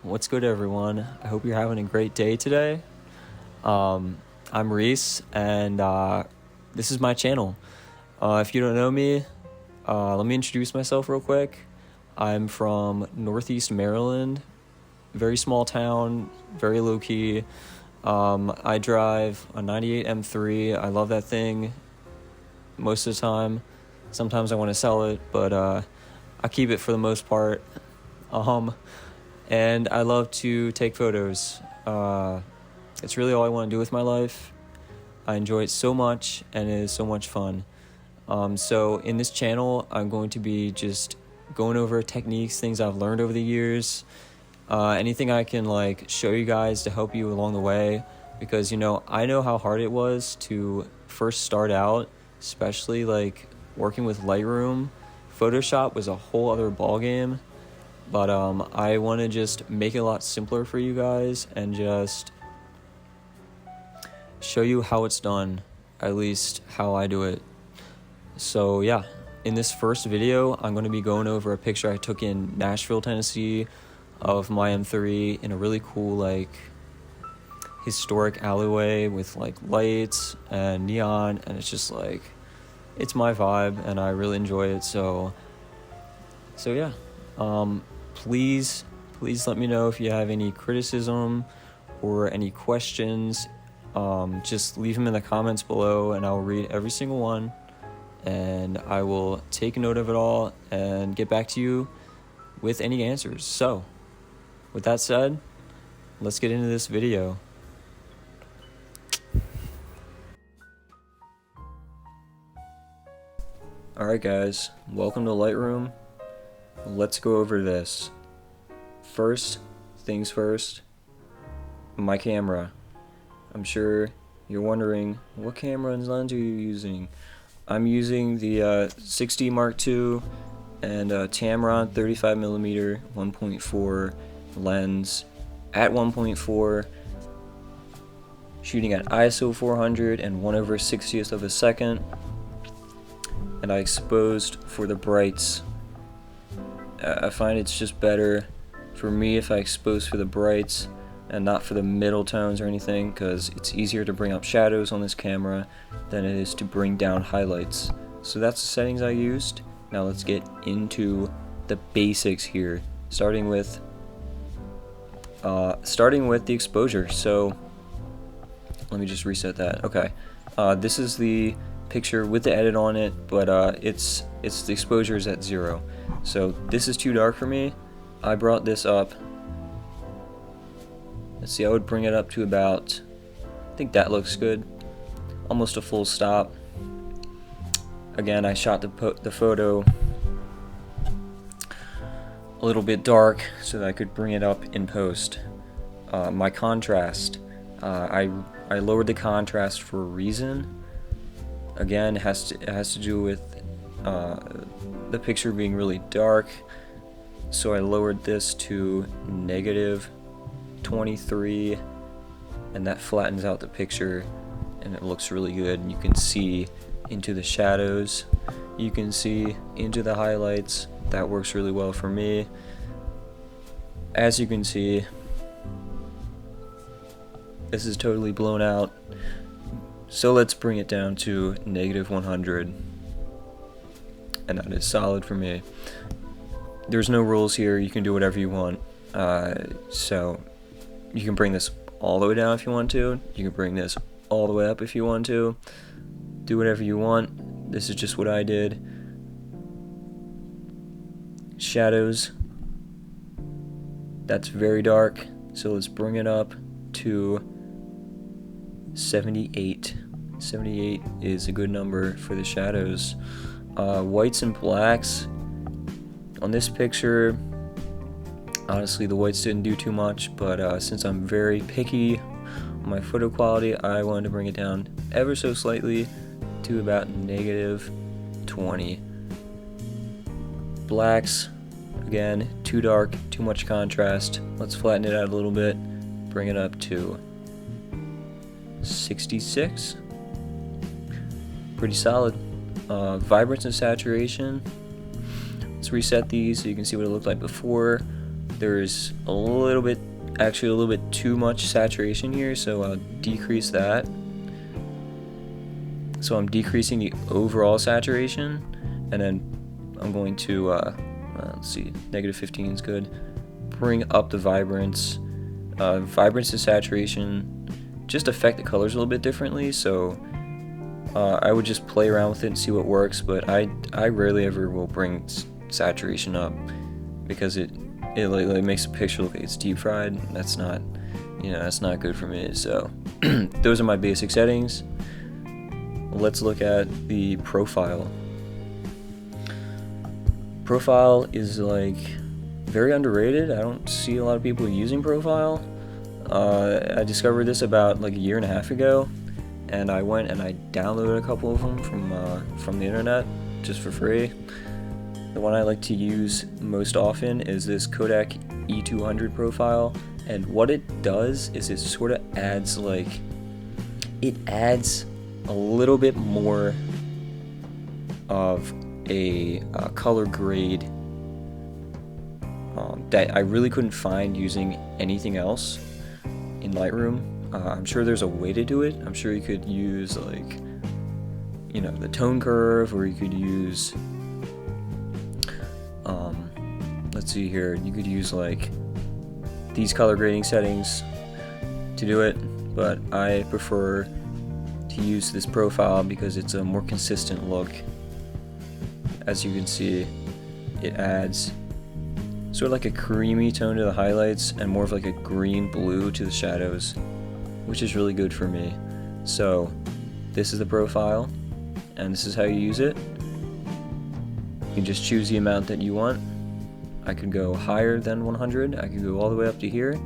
What's good, everyone? I hope you're having a great day today. I'm Reese, and this is my channel. If you don't know me, let me introduce myself real quick. I'm from Northeast Maryland, very small town, very low-key. I drive a 98 M3. I love that thing most of the time. Sometimes I want to sell it, but I keep it for the most part. And I love to take photos. It's really all I want to do with my life. I enjoy it so much, and it is so much fun. So in this channel, I'm going to be just going over techniques, things I've learned over the years, anything I can show you guys to help you along the way, because I know how hard it was to first start out, especially working with Lightroom. Photoshop was a whole other ballgame. But I want to just make it a lot simpler for you guys and just show you how it's done, at least how I do it. So yeah, in this first video, I'm going to be going over a picture I took in Nashville, Tennessee of my M3 in a really cool historic alleyway with lights and neon, and it's just it's my vibe and I really enjoy it. So yeah. Please let me know if you have any criticism or any questions. Just leave them in the comments below, and I'll read every single one, and I will take note of it all and get back to you with any answers. So, with that said, let's get into this video. Alright guys, welcome to Lightroom. Let's go over this. First things first, my camera. I'm sure you're wondering, what camera and lens are you using? I'm using the 6D Mark II and Tamron 35mm 1.4 lens at 1.4, shooting at ISO 400 and 1/60th of a second, and I exposed for the brights. I find it's just better for me if I expose for the brights and not for the middle tones or anything, because it's easier to bring up shadows on this camera than it is to bring down highlights. So that's the settings I used. Now let's get into the basics here, starting with the exposure. So let me just reset that. Okay, this is the picture with the edit on it, but it's the exposure is at 0. So this is too dark for me. I brought this up. Let's see, I would bring it up to about, I think that looks good, almost a full stop. Again, I shot the photo a little bit dark so that I could bring it up in post. My contrast, I lowered the contrast for a reason. Again, it has to do with the picture being really dark, so I lowered this to -23, and that flattens out the picture and it looks really good, and you can see into the shadows, you can see into the highlights. That works really well for me. As you can see, this is totally blown out, so let's bring it down to -100, and that is solid for me. There's no rules here, you can do whatever you want. So you can bring this all the way down if you want to, you can bring this all the way up if you want to, do whatever you want. This is just what I did. Shadows, that's very dark, so let's bring it up to 78. 78 is a good number for the shadows. Whites and blacks on this picture, honestly the whites didn't do too much, but since I'm very picky on my photo quality, I wanted to bring it down ever so slightly to about -20. Blacks, again, too dark, too much contrast. Let's flatten it out a little bit, bring it up to 66. Pretty solid. Vibrance and saturation, let's reset these so you can see what it looked like before. there's a little bit, actually a little bit too much saturation here, so I'll decrease that. So I'm decreasing the overall saturation, and then I'm going to, let's see, -15 is good. Bring up the vibrance. Vibrance and saturation just affect the colors a little bit differently, so I would just play around with it and see what works, but I rarely ever will bring saturation up, because it like makes the picture look like it's deep fried. That's not, that's not good for me. So those are my basic settings. Let's look at the profile. Profile is like very underrated. I don't see a lot of people using profile. I discovered this about like a year and a half ago, and I went and I downloaded a couple of them from the internet just for free. The one I like to use most often is this Kodak E200 profile, and what it does is it sort of adds a little bit more of a color grade that I really couldn't find using anything else in Lightroom. I'm sure there's a way to do it. I'm sure you could use the tone curve, or you could use let's see here, you could use like these color grading settings to do it, but I prefer to use this profile because it's a more consistent look. As you can see, it adds sort of like a creamy tone to the highlights and more of like a green blue to the shadows, which is really good for me. So this is the profile, and this is how you use it. You can just choose the amount that you want. I could go higher than 100, I could go all the way up to here,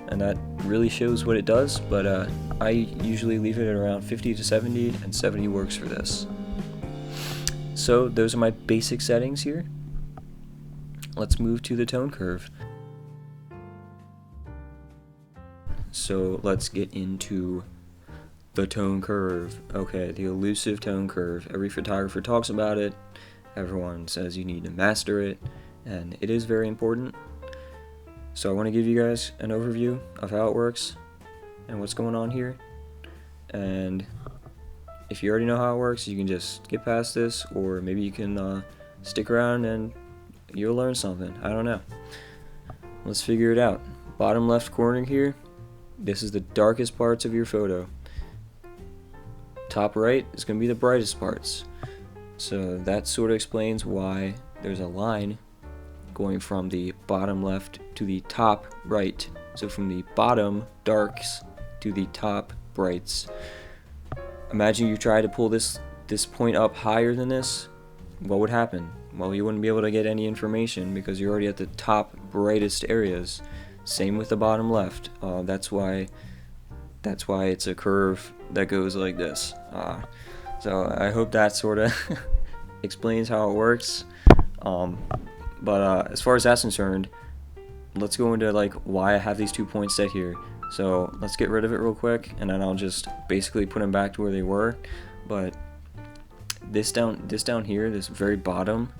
and that really shows what it does, but I usually leave it at around 50 to 70, and 70 works for this. So those are my basic settings here. Let's move to the tone curve. So let's get into the tone curve. Okay, the elusive tone curve. Every photographer talks about it. Everyone says you need to master it, and it is very important. So I want to give you guys an overview of how it works and what's going on here. And if you already know how it works, you can just skip past this, or maybe you can stick around and you'll learn something. I don't know. Let's figure it out. Bottom left corner here, this is the darkest parts of your photo. Top right is going to be the brightest parts. So that sort of explains why there's a line going from the bottom left to the top right. So from the bottom darks to the top brights. Imagine you try to pull this point up higher than this. What would happen? Well, you wouldn't be able to get any information because you're already at the top brightest areas. Same with the bottom left. That's why it's a curve that goes like this. So I hope that sort of explains how it works. But as far as that's concerned, let's go into like why I have these 2 points set here. So let's get rid of it real quick, and then I'll just basically put them back to where they were. But this down here, this very bottom,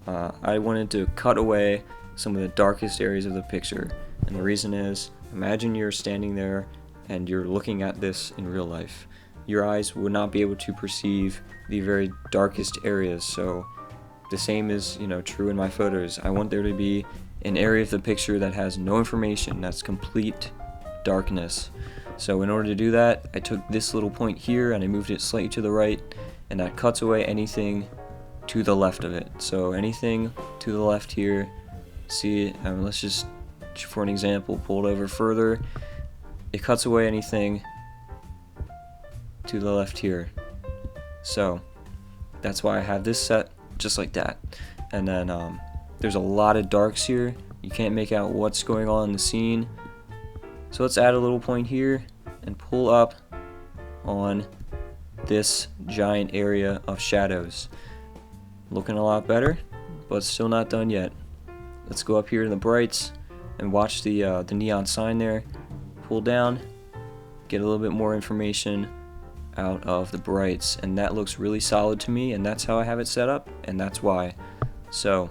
I wanted to cut away some of the darkest areas of the picture. And the reason is, imagine you're standing there and you're looking at this in real life. Your eyes would not be able to perceive the very darkest areas. So the same is, true in my photos. I want there to be an area of the picture that has no information, that's complete darkness. So in order to do that, I took this little point here and I moved it slightly to the right, and that cuts away anything to the left of it. So anything to the left here, see, let's just, for an example, pull it over further. It cuts away anything to the left here. So that's why I have this set just like that. And then there's a lot of darks here. You can't make out what's going on in the scene. So let's add a little point here and pull up on this giant area of shadows. Looking a lot better, but still not done yet. Let's go up here to the brights and watch the neon sign there. Pull down, get a little bit more information out of the brights, and that looks really solid to me, and that's how I have it set up, and that's why. So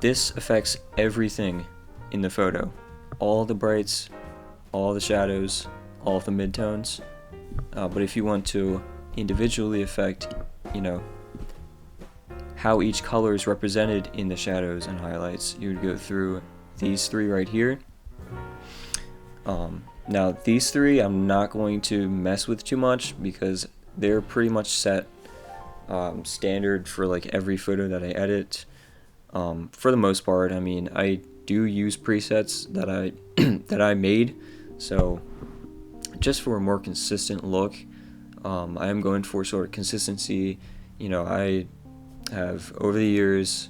this affects everything in the photo. All the brights, all the shadows, all of the midtones. But if you want to individually affect, how each color is represented in the shadows and highlights, you would go through these three right here. Now these three I'm not going to mess with too much because they're pretty much set standard for like every photo that I edit. For the most part, I mean, I do use presets that I that I made, so just for a more consistent look, I am going for sort of consistency. I have over the years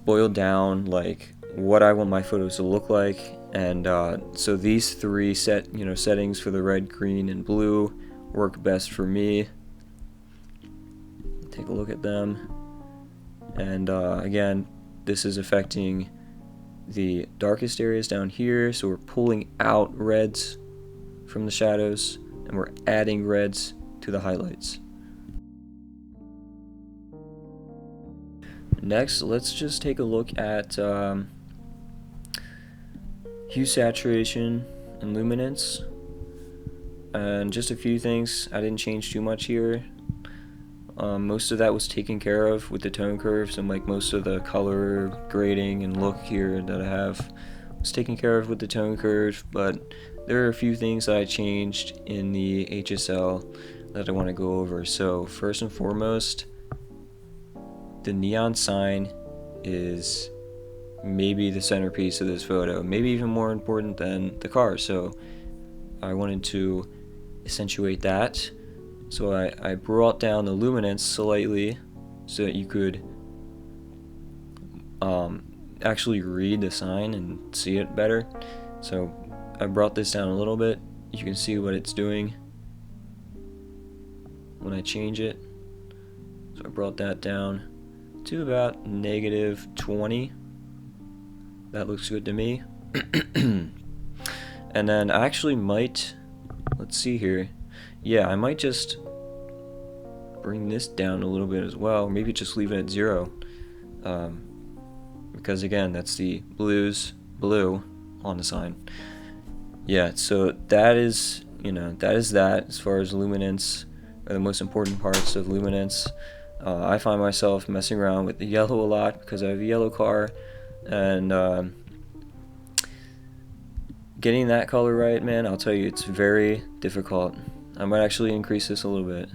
boiled down like what I want my photos to look like, and so these three settings for the red, green, and blue work best for me. Take a look at them, and again, this is affecting the darkest areas down here, so we're pulling out reds from the shadows and we're adding reds to the highlights. Next, let's just take a look at hue, saturation, and luminance, and just a few things. I didn't change too much here. Most of that was taken care of with the tone curves, and like most of the color grading and look here that I have was taken care of with the tone curve, but there are a few things that I changed in the HSL that I want to go over. So first and foremost, the neon sign is maybe the centerpiece of this photo, maybe even more important than the car, so I wanted to accentuate that. So I brought down the luminance slightly so that you could actually read the sign and see it better. So I brought this down a little bit. You can see what it's doing when I change it. So I brought that down to about -20. That looks good to me. And then I actually might, let's see here. Yeah, I might just bring this down a little bit as well. Maybe just leave it at 0. Because again, that's the blue on the sign. Yeah, so that is, that as far as luminance, or the most important parts of luminance. I find myself messing around with the yellow a lot because I have a yellow car, and getting that color right, man, I'll tell you, it's very difficult. I might actually increase this a little bit.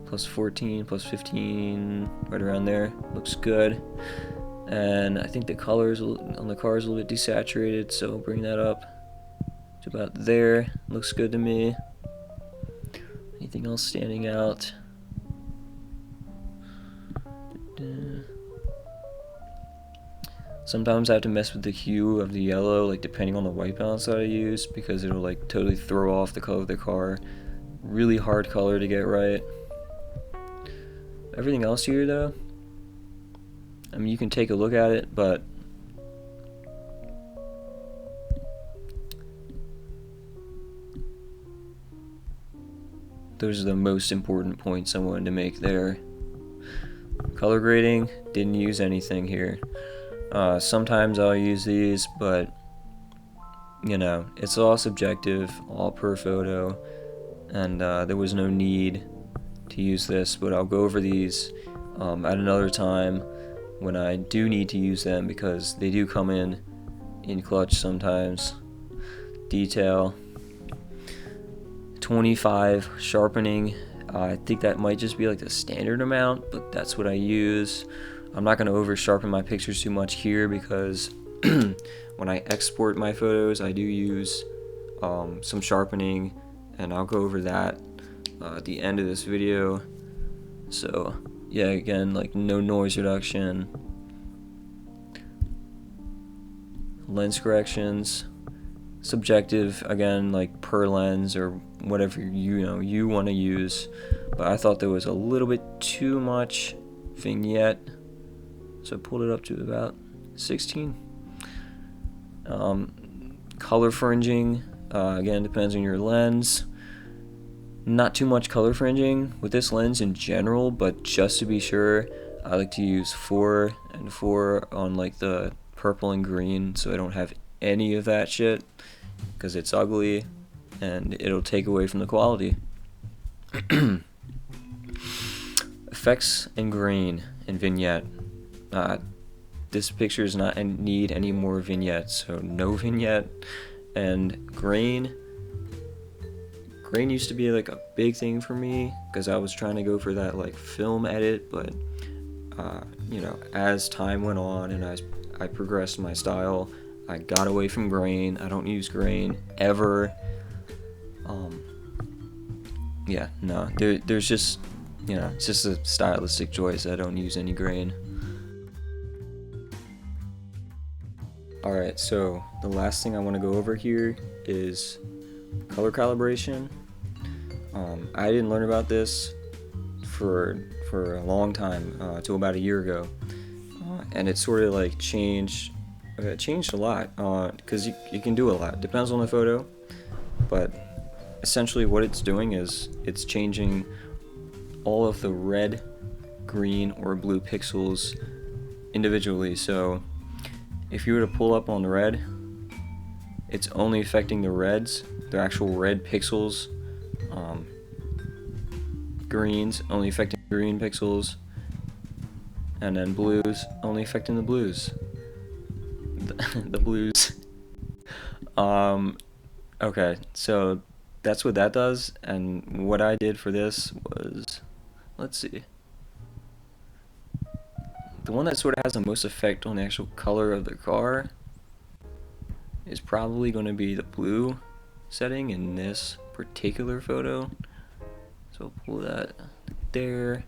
+14, +15, right around there. Looks good. And I think the colors on the car is a little bit desaturated, so I'll bring that up to about there. Looks good to me. Anything else standing out? Sometimes I have to mess with the hue of the yellow, like depending on the white balance that I use, because it'll like totally throw off the color of the car. Really hard color to get right. Everything else here though, I mean, you can take a look at it, but those are the most important points I wanted to make there. Color grading, didn't use anything here. Sometimes I'll use these, but it's all subjective, all per photo, and there was no need to use this, but I'll go over these at another time when I do need to use them, because they do come in clutch sometimes. Detail, 25 sharpening. I think that might just be like the standard amount, but that's what I use. I'm not going to over sharpen my pictures too much here, because when I export my photos I do use some sharpening, and I'll go over that at the end of this video. So yeah, again, like no noise reduction, lens corrections, subjective, again, like per lens or whatever you want to use, but I thought there was a little bit too much vignette, so I pulled it up to about 16. Color fringing, again, depends on your lens. Not too much color fringing with this lens in general, but just to be sure, I like to use 4 and 4 on like the purple and green, so I don't have any of that shit, because it's ugly and it'll take away from the quality. Effects and grain and vignette. This picture does not need any more vignettes, so no vignette. And grain used to be like a big thing for me because I was trying to go for that like film edit, but you know, as time went on and I progressed my style, I got away from grain. I don't use grain ever. Yeah, no, there's just, you know, it's just a stylistic choice. I don't use any grain. Alright, so the last thing I want to go over here is color calibration. I didn't learn about this for a long time, till about a year ago, and it sort of like changed a lot, because you can do a lot. Depends on the photo, but essentially what it's doing is it's changing all of the red, green, or blue pixels individually. So if you were to pull up on the red, it's only affecting the reds, the actual red pixels. Greens only affecting green pixels, and then blues only affecting the blues. The blues. Okay, so that's what that does, and what I did for this was, let's see. The one that sort of has the most effect on the actual color of the car is probably going to be the blue setting in this particular photo. So I'll pull that there,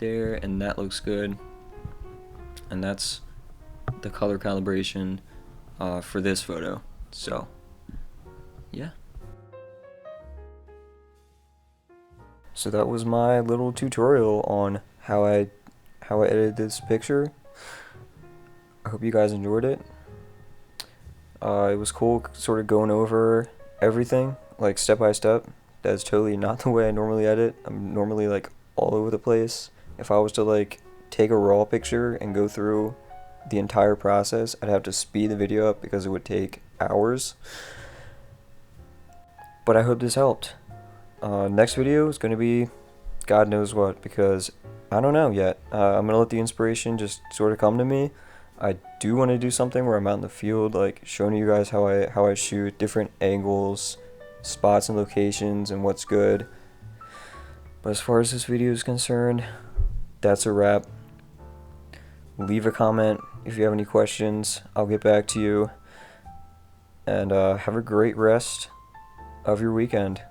and that looks good. And that's the color calibration for this photo. So, yeah. So that was my little tutorial on how I edited this picture. I hope you guys enjoyed it. It was cool sort of going over everything, like step by step. That's totally not the way I normally edit. I'm normally like all over the place. If I was to like take a raw picture and go through the entire process, I'd have to speed the video up because it would take hours. But I hope this helped. Next video is going to be God knows what, because I don't know yet. I'm going to let the inspiration just sort of come to me. I do want to do something where I'm out in the field, like showing you guys how I shoot, different angles, spots and locations, and what's good. But as far as this video is concerned, that's a wrap. Leave a comment if you have any questions. I'll get back to you. And have a great rest of your weekend.